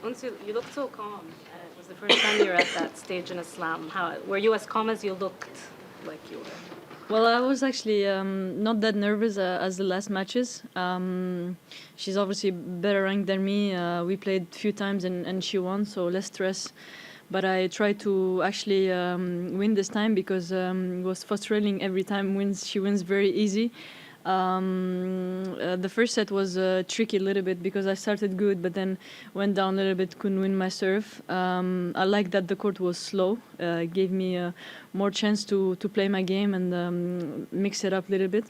Ons, you looked so calm. It was the first time you were at that stage in a slam. Were you as calm as you looked like you were? Well, I was actually not that nervous as the last matches. She's obviously better ranked than me. We played a few times and she won, so less stress. But I tried to actually win this time because it was frustrating every time she wins very easy. The first set was tricky a little bit because I started good, but then went down a little bit, couldn't win my serve. I like that the court was slow. It gave me more chance to play my game and mix it up a little bit.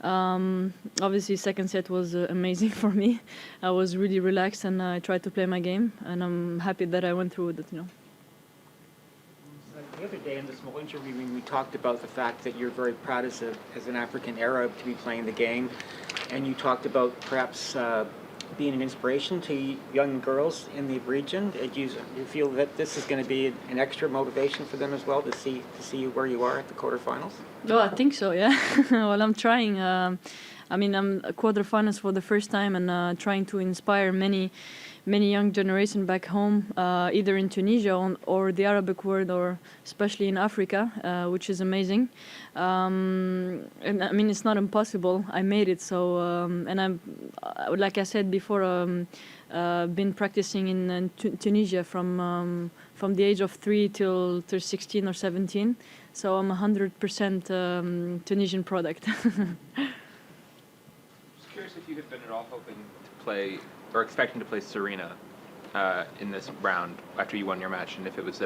Obviously, second set was amazing for me. I was really relaxed and I tried to play my game, and I'm happy that I went through with it. The other day in the small interview, we talked about the fact that you're very proud as an African Arab to be playing the game, and you talked about perhaps being an inspiration to young girls in the region. Do you feel that this is going to be an extra motivation for them as well to see where you are at the quarterfinals? Oh, I think so, yeah. Well, I'm trying. I'm at quarterfinals for the first time and trying to inspire many young generation back home, either in Tunisia or the Arabic world, or especially in Africa, which is amazing. And I mean, it's not impossible. I made it. So, and I'm, like I said before, been practicing in Tunisia from the age of 3 till 16 or 17. So I'm 100% Tunisian product. I was curious if you had been at all hoping to play or expecting to play Serena in this round after you won your match, and if it was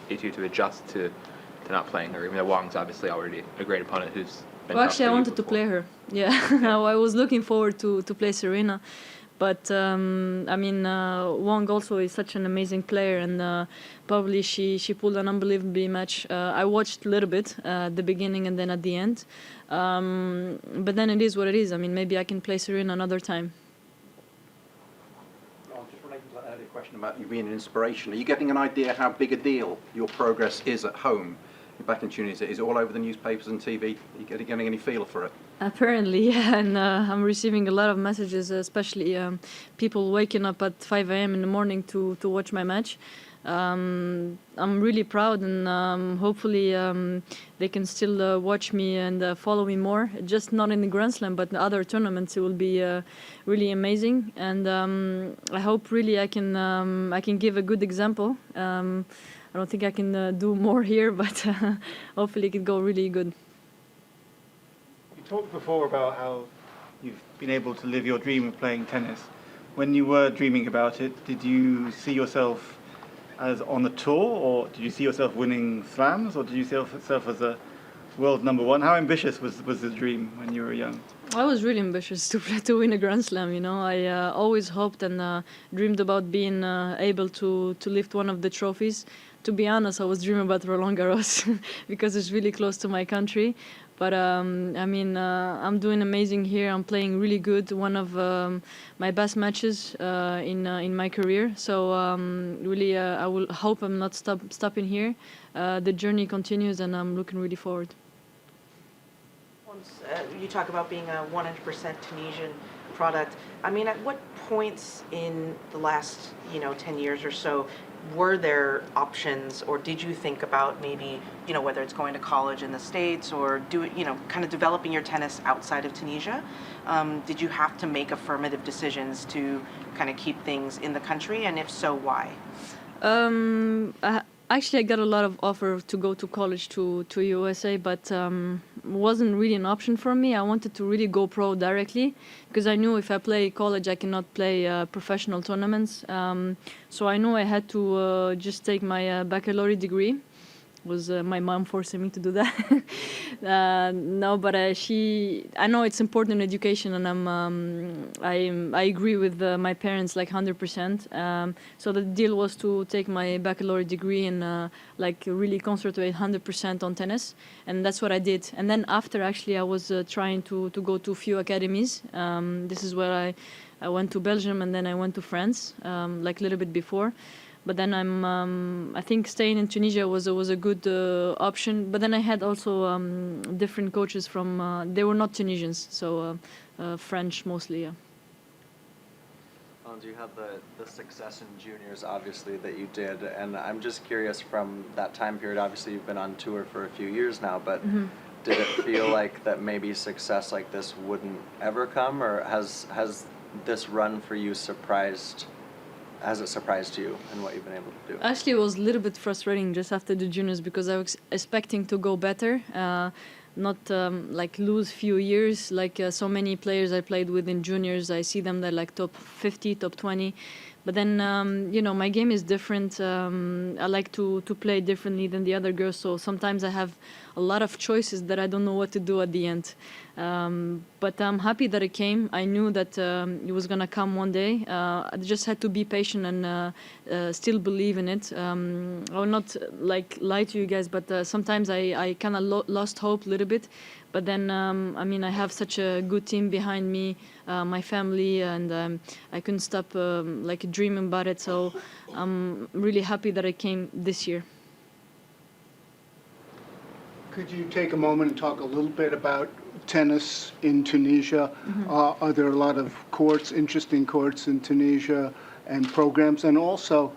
if you to adjust to not playing her, even though Wang's obviously already a great opponent who's been Well, tough actually, I for you wanted to before. play her. Yeah, I was looking forward to play Serena. But, Wang also is such an amazing player, and probably she pulled an unbelievable match. I watched a little bit at the beginning and then at the end. But then it is what it is. I mean, maybe I can play Serena another time. Just relating to that earlier question about you being an inspiration, are you getting an idea how big a deal your progress is at home? Back in Tunisia, is it all over the newspapers and TV? Are you getting any feel for it? Apparently, yeah, and I'm receiving a lot of messages, especially people waking up at 5 a.m. in the morning to watch my match. I'm really proud, and hopefully they can still watch me and follow me more. Just not in the Grand Slam, but in other tournaments. It will be really amazing, and I hope really I can give a good example. I don't think I can do more here, but hopefully it can go really good. You talked before about how you've been able to live your dream of playing tennis. When you were dreaming about it, did you see yourself as on the tour, or did you see yourself winning slams, or did you see yourself as a world number one? How ambitious was the dream when you were young? I was really ambitious to win a Grand Slam. I always hoped and dreamed about being able to lift one of the trophies. To be honest, I was dreaming about Roland Garros because it's really close to my country. But I'm doing amazing here. I'm playing really good. One of my best matches in my career. So really, I will hope I'm not stopping here. The journey continues, and I'm looking really forward. You talk about being a 100% Tunisian product. I mean, at what points in the last 10 years or so were there options, or did you think about maybe whether it's going to college in the States or kind of developing your tennis outside of Tunisia? Did you have to make affirmative decisions to kind of keep things in the country, and if so, why? Actually, I got a lot of offers to go to college to USA, but wasn't really an option for me. I wanted to really go pro directly because I knew if I play college, I cannot play professional tournaments. So I knew I had to just take my baccalaureate degree. Was my mom forcing me to do that? No, but I know it's important in education, and I agree with my parents like 100%. So the deal was to take my baccalaureate degree and really concentrate 100% on tennis, and that's what I did. And then after, actually, I was trying to go to a few academies. This is where I went to Belgium, and then I went to France, like a little bit before. But then I think staying in Tunisia was a good option. But then I had also different coaches from, they were not Tunisians, so French mostly, yeah. Ons, you had the success in juniors, obviously, that you did, and I'm just curious from that time period, obviously you've been on tour for a few years now, but did it feel like that maybe success like this wouldn't ever come, or has this run for you has it surprised you in what you've been able to do? Actually, it was a little bit frustrating just after the juniors because I was expecting to go better, not like lose few years. Like so many players I played with in juniors, I see them they're like top 50, top 20. But then, you know, my game is different. I like to play differently than the other girls. So sometimes I have a lot of choices that I don't know what to do at the end. But I'm happy that it came. I knew that it was going to come one day. I just had to be patient and still believe in it. I will not like lie to you guys, but sometimes I kind of lost hope a little bit. But then, I mean, I have such a good team behind me, my family, and I couldn't stop like dreaming about it. So I'm really happy that it came this year. Could you take a moment and talk a little bit about tennis in Tunisia? Are there a lot of courts, interesting courts in Tunisia and programs? And also,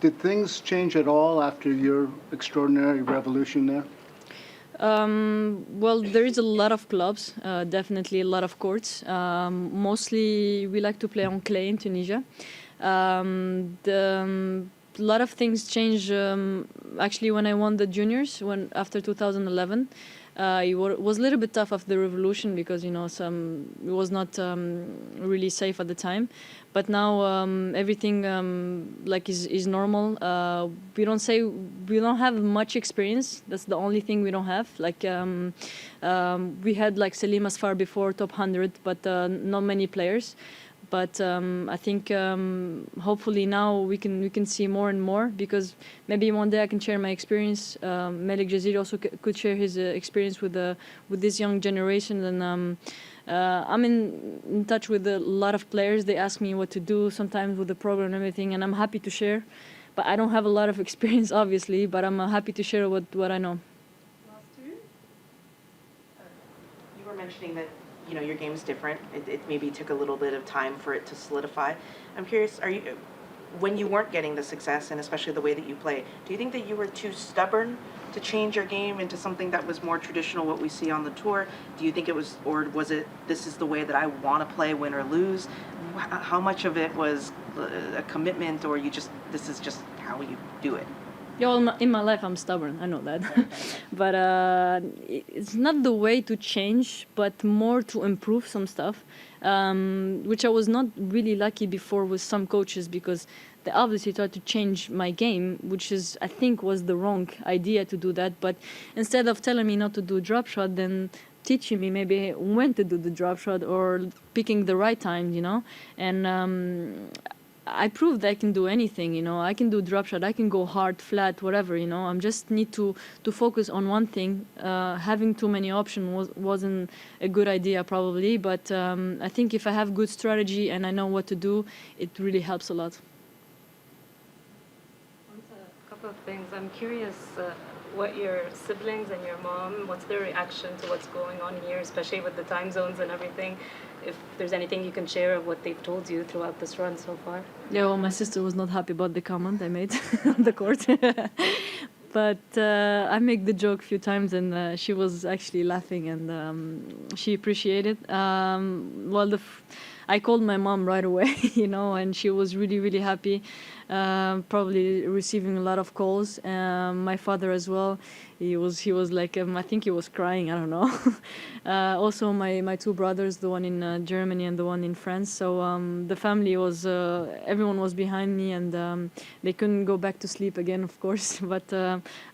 did things change at all after your extraordinary revolution there? Well, there is a lot of clubs, definitely a lot of courts. Mostly we like to play on clay in Tunisia. A lot of things changed actually when I won the juniors after 2011. It was a little bit tough after the revolution because, you know, it was not really safe at the time. But now everything like is normal. We don't have much experience. That's the only thing we don't have. Like we had like Salim Asfar before, top 100, but not many players. But I think hopefully now we can see more and more, because maybe one day I can share my experience. Malik Jaziri also could share his experience with this young generation. And I'm in touch with a lot of players. They ask me what to do sometimes with the program and everything, and I'm happy to share. But I don't have a lot of experience, obviously, but I'm happy to share what I know. You were mentioning that, you know, your game is different. It maybe took a little bit of time for it to solidify. I'm curious, when you weren't getting the success, and especially the way that you play, do you think that you were too stubborn to change your game into something that was more traditional, what we see on the tour? Do you think it was, or was it, this is the way that I want to play, win or lose? How much of it was a commitment, or this is just how you do it? Yeah, well, in my life I'm stubborn, I know that. But it's not the way to change, but more to improve some stuff, which I was not really lucky before with some coaches, because they obviously tried to change my game, which I think was the wrong idea to do that. But instead of telling me not to do drop shot, then teaching me maybe when to do the drop shot or picking the right time, you know. And I proved I can do anything, you know. I can do drop shot, I can go hard, flat, whatever, you know. I just need to focus on one thing. Having too many options wasn't a good idea probably, but I think if I have good strategy and I know what to do, it really helps a lot. A couple of things. I'm curious what your siblings and your mom, what's their reaction to what's going on here, especially with the time zones and everything. If there's anything you can share of what they've told you throughout this run so far. Yeah, well, my sister was not happy about the comment I made on the court. But I make the joke a few times, and she was actually laughing, and she appreciated it. Well, I called my mom right away, you know, and she was really, really happy. Probably receiving a lot of calls. My father as well. He was like, I think he was crying. I don't know. Also, my two brothers, the one in Germany and the one in France. So the family was, everyone was behind me, and they couldn't go back to sleep again, of course. But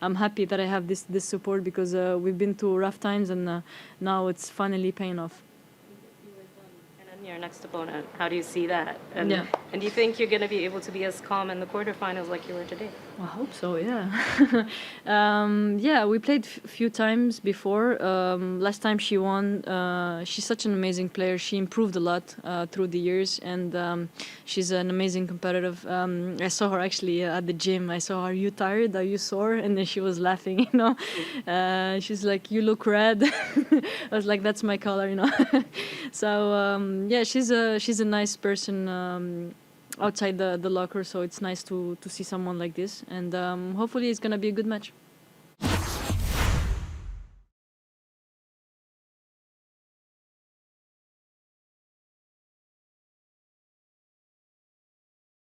I'm happy that I have this support, because we've been through rough times, and now it's finally paying off. Your next opponent, how do you see that? And, yeah. And do you think you're going to be able to be as calm in the quarterfinals like you were today? I hope so, yeah. Yeah, we played a few times before. Last time she won. She's such an amazing player. She improved a lot through the years, and she's an amazing competitive. I saw her actually at the gym. I saw her, "Are you tired? Are you sore?" And then she was laughing, you know. She's like, "You look red." I was like, "That's my color," you know. So, Yeah, she's a nice person outside the locker, so it's nice to see someone like this, and hopefully it's gonna be a good match.